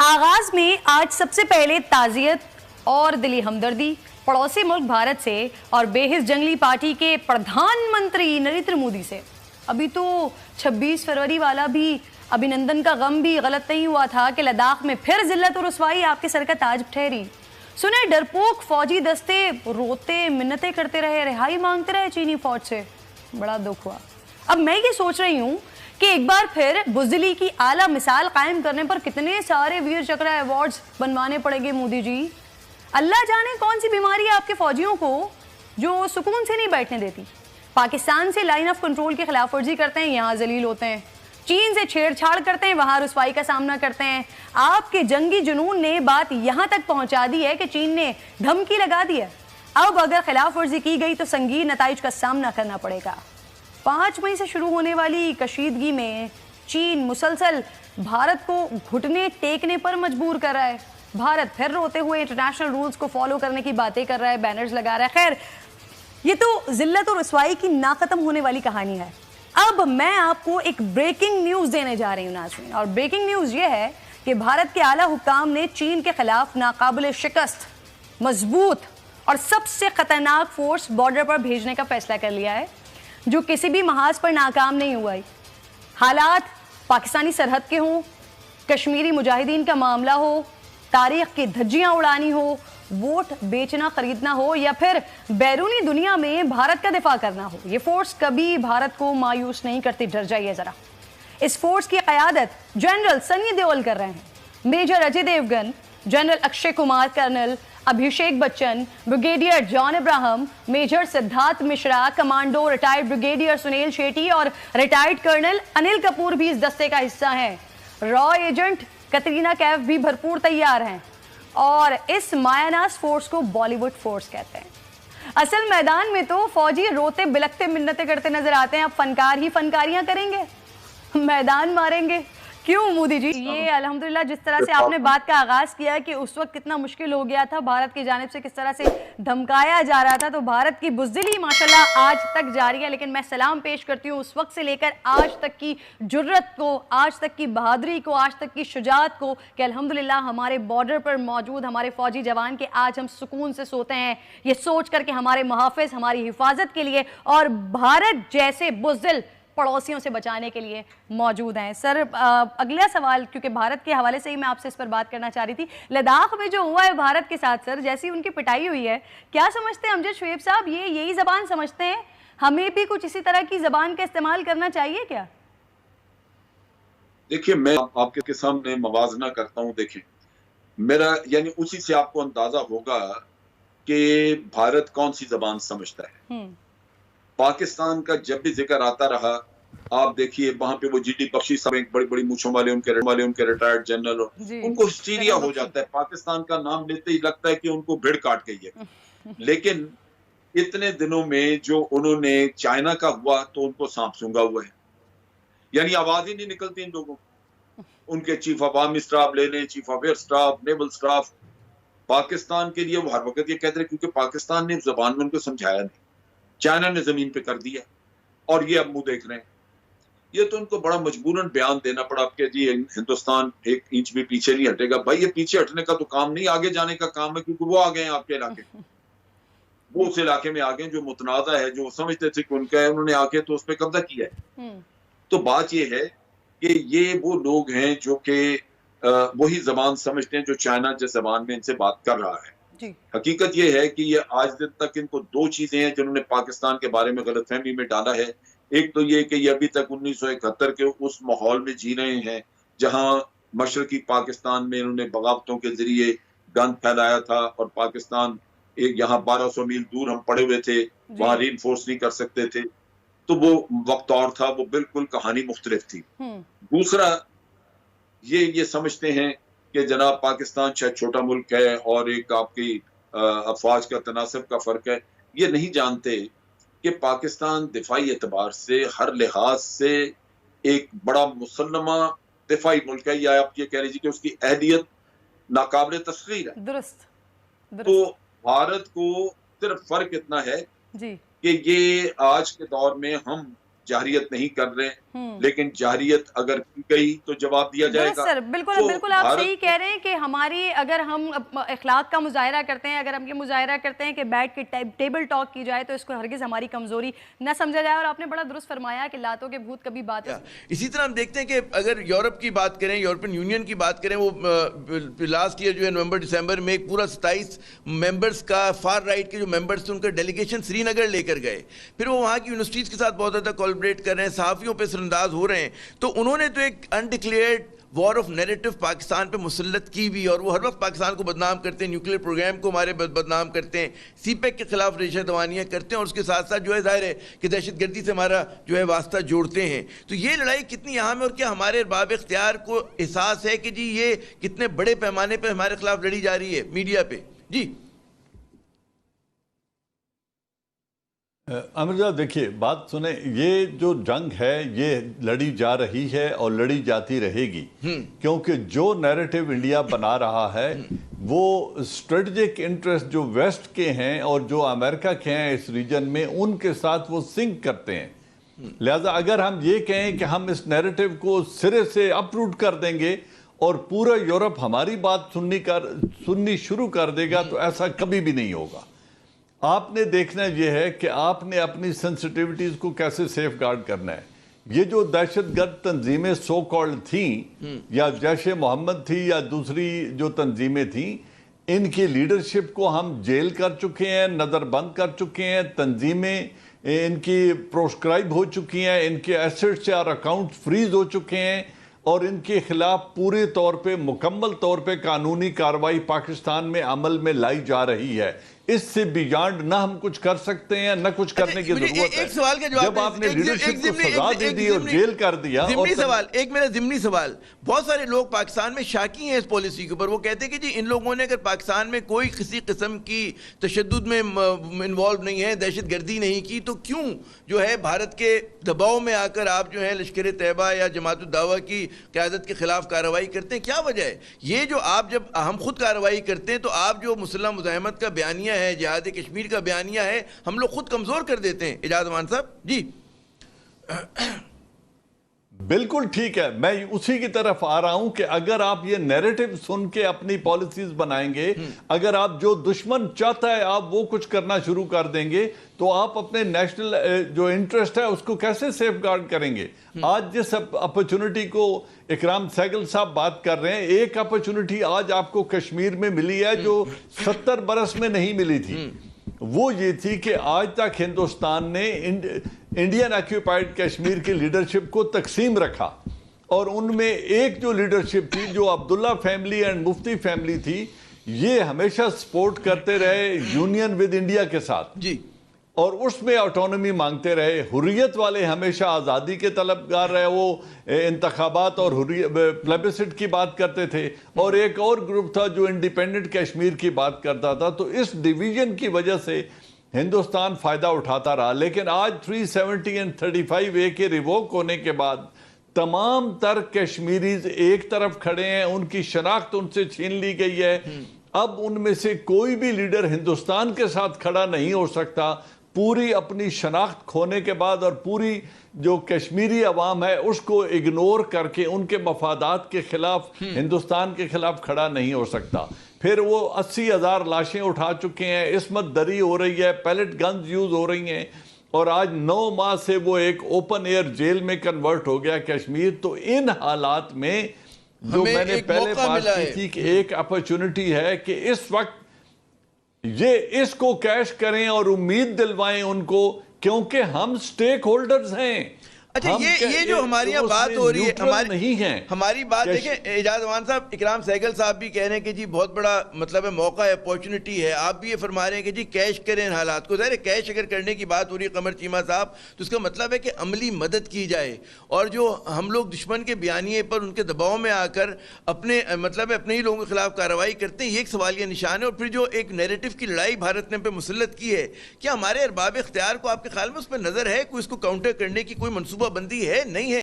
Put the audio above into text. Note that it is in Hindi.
आगाज में आज सबसे पहले ताजियत और दिली हमदर्दी पड़ोसी मुल्क भारत से और बेहिस जंगली पार्टी के प्रधानमंत्री नरेंद्र मोदी से। अभी तो 26 फरवरी वाला भी अभिनंदन का गम भी गलत नहीं हुआ था कि लद्दाख में फिर जिल्लत और रुसवाई आपके सर का ताज ठहरी। सुने डरपोक फौजी दस्ते रोते मिन्नतें करते रहे, रिहाई मांगते रहे चीनी फौज से। बड़ा दुख हुआ। अब मैं ये सोच रही हूँ कि एक बार फिर बुज़दिली की आला मिसाल कायम करने पर कितने सारे वीर चक्र अवार्ड्स बनवाने पड़ेंगे मोदी जी। अल्लाह जाने कौन सी बीमारी है आपके फौजियों को जो सुकून से नहीं बैठने देती। पाकिस्तान से लाइन ऑफ कंट्रोल की खिलाफ वर्जी करते हैं, यहाँ जलील होते हैं। चीन से छेड़छाड़ करते हैं, वहां रुसवाई का सामना करते हैं। आपके जंगी जुनून ने बात यहां तक पहुंचा दी है कि चीन ने धमकी लगा दी है। अब अगर खिलाफ वर्जी की गई तो संगीन नताइज का सामना करना पड़ेगा। 5 मई से शुरू होने वाली कशीदगी में चीन मुसलसल भारत को घुटने टेकने पर मजबूर कर रहा है। भारत फिर रोते हुए इंटरनेशनल रूल्स को फॉलो करने की बातें कर रहा है, बैनर्स लगा रहा है। खैर, ये तो जिल्लत और रुसवाई की ना खत्म होने वाली कहानी है। अब मैं आपको एक ब्रेकिंग न्यूज देने जा रही हूं नाज़रीन, और ब्रेकिंग न्यूज ये है कि भारत के आला हुक्काम ने चीन के खिलाफ नाकाबिल शिकस्त, मजबूत और सबसे खतरनाक फोर्स बॉर्डर पर भेजने का फैसला कर लिया है, जो किसी भी महाज पर नाकाम नहीं हुआ है। हालात पाकिस्तानी सरहद के हों, कश्मीरी मुजाहिदीन का मामला हो, तारीख की धज्जियां उड़ानी हो, वोट बेचना खरीदना हो, या फिर बैरूनी दुनिया में भारत का दिफा करना हो, ये फोर्स कभी भारत को मायूस नहीं करती। डर जाइए जरा। इस फोर्स की क़यादत जनरल सनी देओल कर रहे हैं। Major Ajay Devgan, general Akshay Kumar, colonel Abhishek Bachchan, brigadier John Ibrahim, major Siddharth Mishra, commando retired brigadier Sunil Shetty और रिटायर्ड कर्नल अनिल कपूर भी इस दस्ते का हिस्सा हैं। रॉ एजेंट कतरीना कैफ भी भरपूर तैयार हैं और इस मायानास फोर्स को बॉलीवुड फोर्स कहते हैं। असल मैदान में तो फौजी रोते बिलखते मिन्नतें करते नजर आते हैं। अब फनकार ही फनकारियां करेंगे, मैदान मारेंगे। क्यों मोदी जी? ये अल्हम्दुलिल्लाह जिस तरह से आपने बात का आगाज किया कि उस वक्त कितना मुश्किल हो गया था, भारत की जानिब से किस तरह से धमकाया जा रहा था, तो भारत की बुज़दिली माशाल्लाह आज तक जारी है। लेकिन मैं सलाम पेश करती हूँ उस वक्त से लेकर आज तक की जुर्रत को, आज तक की बहादुरी को, आज तक की शुजाअत को, कि अल्हम्दुलिल्लाह हमारे बॉर्डर पर मौजूद हमारे फौजी जवान के आज हम सुकून से सोते हैं, ये सोच कर के हमारे मुहाफ़िज़ हमारी हिफाजत के लिए और भारत जैसे बुज़दिल पड़ोसियों से बचाने के लिए मौजूद हैं। सर, अगला सवाल, क्योंकि भारत के हवाले से ही मैं आपसे इस पर बात करना चाह रही थी। लद्दाख में जो हुआ है भारत के साथ, सर, जैसी उनकी पिटाई हुई है, क्या समझते हैं अमजद शुएब साहब? ये यही जबान समझते हैं? हमें भी कुछ इसी तरह की जबान का इस्तेमाल करना चाहिए क्या? देखिए, मैं आपके सामने मवाजना करता हूँ। देखिए, मेरा यानी उसी से आपको अंदाजा होगा कि भारत कौन सी जबान समझता है। पाकिस्तान का जब भी जिक्र आता रहा, आप देखिए वहां पे वो जीडी बख्शी साहब, एक बड़ी बड़ी मूछों वाले उनके रिटायर्ड जनरल, उनको हिस्टीरिया हो जाता है। पाकिस्तान का नाम लेते ही लगता है कि उनको भिड़ काट गई है। लेकिन इतने दिनों में जो उन्होंने चाइना का हुआ तो उनको सांप सूंघा हुआ है, यानी आवाज ही नहीं निकलती इन लोगों। उनके चीफ ऑफ आर्मी स्टाफ ले लें, chief of air staff, naval staff, Pakistan के लिए वो हर वक्त ये कहते रहे, क्योंकि पाकिस्तान ने जबान में उनको समझाया नहीं, चाइना ने जमीन पे कर दिया और ये अब मुंह देख रहे हैं। ये तो उनको बड़ा मजबूरन बयान देना पड़ा कि जी हिंदुस्तान 1 इंच भी पीछे नहीं हटेगा। भाई, ये पीछे हटने का तो काम नहीं, आगे जाने का काम है, क्योंकि वो आ गए हैं आपके इलाके, वो उस इलाके में आ गए जो मुतनाज़ा है, जो समझते थे कि उनका है, उन्होंने आके तो उस पर कब्जा किया है। तो बात ये है कि ये वो लोग हैं जो कि वही जबान समझते हैं जो चाइना जिस जबान में इनसे बात कर रहा है। हकीकत यह है कि ये आज दिन तक इनको 2 चीजें हैं जिन्होंने पाकिस्तान के बारे में गलतफहमी में डाला है। एक तो ये कि ये अभी तक 1971 के उस माहौल में जी रहे हैं जहां मशरकी पाकिस्तान में इन्होंने बगावतों के जरिए गंद फैलाया था और पाकिस्तान एक यहाँ 1200 मील दूर हम पड़े हुए थे, वहां रीइंफोर्स नहीं कर सकते थे, तो वो वक्त और था, वो बिल्कुल कहानी मुख्तलिफ थी। दूसरा, ये समझते हैं कि जनाब पाकिस्तान शायद छोटा मुल्क है और एक आपकी अफवाज का तनासब का फर्क है। ये नहीं जानते कि पाकिस्तान दिफाई एतबार से हर लिहाज से एक बड़ा मुसल्लमा दिफाई मुल्क है, या आप ये कह लीजिए कि उसकी अहलियत नाकाबिल तस्खीर है। दुरुस्त। तो भारत को सिर्फ फर्क इतना है कि ये आज के दौर में हम जाहिरियत नहीं कर रहे, लेकिन जाहिरियत अगर की गई तो जवाब दिया जाएगा। सर बिल्कुल तो बिल्कुल आप सही कह रहे हैं कि हमारी अगर हम इखलाक का मुजाहरा करते हैं, अगर हम ये मुजाहरा करते हैं कि बैठ के टेबल टॉक की जाए तो इसको हरगिज़ हमारी कमजोरी न समझा जाए। और आपने बड़ा दुरुस्त फरमाया कि लातों के भूत कभी बात है। इसी तरह हम देखते हैं कि अगर यूरोप की बात करें, यूरोपियन यूनियन की बात करें, वो लास्ट ईयर जो है नवंबर दिसंबर में एक पूरा 27 मेंबर्स का फार राइट के जो मेंबर्स थे उनका डेलीगेशन श्रीनगर लेकर गए। फिर वो वहाँ की यूनिवर्सिटीज़ के साथ बहुत ज़्यादा कोलैबोरेट कर रहे हैं, सहाफ़ियों पर असरअंदाज हो रहे हैं। तो उन्होंने तो एक undeclared war of narrative Pakistan पे मुसल्लत की भी, और वो हर वक्त पाकिस्तान को बदनाम करते हैं, न्यूक्लियर प्रोग्राम को हमारे बदनाम करते हैं, सीपेक के खिलाफ रेशा दवानियाँ करते हैं, और उसके साथ साथ जो है जाहिर है कि दहशतगर्दी से हमारा जो है वास्ता जोड़ते हैं। तो ये लड़ाई कितनी अहम है, और क्या हमारे अरबाब इख्तियार को एहसास है कि जी ये कितने बड़े पैमाने पर हमारे खिलाफ लड़ी जा रही है मीडिया पे? जी अमृता, देखिए बात सुने, ये जो जंग है ये लड़ी जा रही है और लड़ी जाती रहेगी, क्योंकि जो नैरेटिव इंडिया बना रहा है वो स्ट्रेटजिक इंटरेस्ट जो वेस्ट के हैं और जो अमेरिका के हैं इस रीजन में, उनके साथ वो सिंक करते हैं। लिहाजा अगर हम ये कहें कि हम इस नैरेटिव को सिरे से अपरूट कर देंगे और पूरा यूरोप हमारी बात सुननी शुरू कर देगा, तो ऐसा कभी भी नहीं होगा। आपने देखना यह है कि आपने अपनी सेंसिटिविटीज को कैसे सेफ गार्ड करना है। ये जो दहशतगर्द तंजीमें सो कॉल्ड थी, या जैश मोहम्मद थी या दूसरी जो तंजीमें थी, इनकी लीडरशिप को हम जेल कर चुके हैं, नज़रबंद कर चुके हैं, तंजीमें इनकी प्रोस्क्राइब हो चुकी हैं, इनके एसेट्स और अकाउंट फ्रीज हो चुके हैं, और इनके खिलाफ पूरे तौर पे मुकम्मल तौर पे कानूनी कार्रवाई पाकिस्तान में अमल में लाई जा रही है। इससे बियॉन्ड ना हम कुछ कर सकते हैं, ना कुछ करने की जरूरत है। एक सवाल का जवाब, जब आपने लीडरशिप को सजा दे दी और जेल कर दिया। एक मेरा ज़िमनी सवाल, बहुत सारे लोग पाकिस्तान में शाकी हैं इस पॉलिसी के ऊपर। वो कहते हैं कि जी इन लोगों ने अगर पाकिस्तान में कोई किसी किस्म की तशद्दुद में इन्वॉल्व नहीं है, दहशतगर्दी नहीं की, तो क्यों जो है भारत के दबाव में आकर आप जो है लश्कर तैयबा या जमात उद दावा की क़यादत के खिलाफ कार्रवाई करते हैं? क्या वजह है ये? जो आप जब हम खुद कार्रवाई करते हैं तो आप जो मुसल्लह मुज़ाहमत का बयानिया है, जिहाद कश्मीर का बयानिया है, हम लोग खुद कमजोर कर देते हैं। इजाज़ अमान साहब जी। बिल्कुल ठीक है, मैं उसी की तरफ आ रहा हूं कि अगर आप ये नैरेटिव सुन के अपनी पॉलिसीज बनाएंगे, अगर आप जो दुश्मन चाहता है आप वो कुछ करना शुरू कर देंगे, तो आप अपने नेशनल जो इंटरेस्ट है उसको कैसे सेफ गार्ड करेंगे? आज जिस अपॉर्चुनिटी को इकराम सहगल साहब बात कर रहे हैं, एक अपॉर्चुनिटी आज आपको कश्मीर में मिली है जो 70 बरस में नहीं मिली थी। वो ये थी कि आज तक हिंदुस्तान ने इंडियन ऑक्यूपाइड कश्मीर की लीडरशिप को तकसीम रखा, और उनमें एक जो लीडरशिप थी जो Abdullah family and Mufti family थी, ये हमेशा सपोर्ट करते रहे यूनियन विद इंडिया के साथ जी, और उसमें ऑटोनॉमी मांगते रहे। हुर्रियत वाले हमेशा आज़ादी के तलबगार रहे, वो इंतखाबात और प्लेबिसिट की बात करते थे, और एक और ग्रुप था जो इंडिपेंडेंट कश्मीर की बात करता था। तो इस डिवीजन की वजह से हिंदुस्तान फ़ायदा उठाता रहा। लेकिन आज 370 एंड 35A के रिवोक होने के बाद तमाम तर कश्मीरीज एक तरफ खड़े हैं, उनकी शनाख्त उनसे छीन ली गई है। अब उनमें से कोई भी लीडर हिंदुस्तान के साथ खड़ा नहीं हो सकता। पूरी अपनी शनाख्त खोने के बाद और पूरी जो कश्मीरी अवाम है उसको इग्नोर करके उनके मफादात के खिलाफ हिंदुस्तान के खिलाफ खड़ा नहीं हो सकता। फिर वो 80,000 लाशें उठा चुके हैं, इसमत दरी हो रही है, पैलेट गन्स यूज हो रही हैं, और आज 9 माह से वो एक ओपन एयर जेल में कन्वर्ट हो गया कश्मीर। तो इन हालात में जो मैंने पहले बात की थी कि एक अपॉर्चुनिटी है कि इस वक्त ये इसको कैश करें और उम्मीद दिलवाएं उनको, क्योंकि हम स्टेक होल्डर्स हैं। अच्छा, ये जो हमारी यहाँ बात हो रही है, हमारी बात देखें एजाज अमान साहब, इकराम सहगल साहब भी कह रहे हैं कि जी बहुत बड़ा मतलब है, मौका है, अपॉर्चुनिटी है। आप भी ये फरमा रहे हैं कि जी कैश करें इन हालात को। ज़ाहिर है कैश अगर करने की बात हो रही है कमर चीमा साहब, तो उसका मतलब है कि अमली मदद की जाए, और जो हम लोग दुश्मन के बयानिए पर उनके दबाव में आकर अपने मतलब अपने ही लोगों के खिलाफ कार्रवाई करते हैं, ये एक सवालिया निशान है। और फिर जो एक नैरेटिव की लड़ाई भारत ने पे मुसल्लत की है, क्या हमारे अरबाब इख्तियार को आपके ख्याल में उस पर नज़र है, कोई इसको काउंटर करने की कोई मनसूबा बंदी है, नहीं है?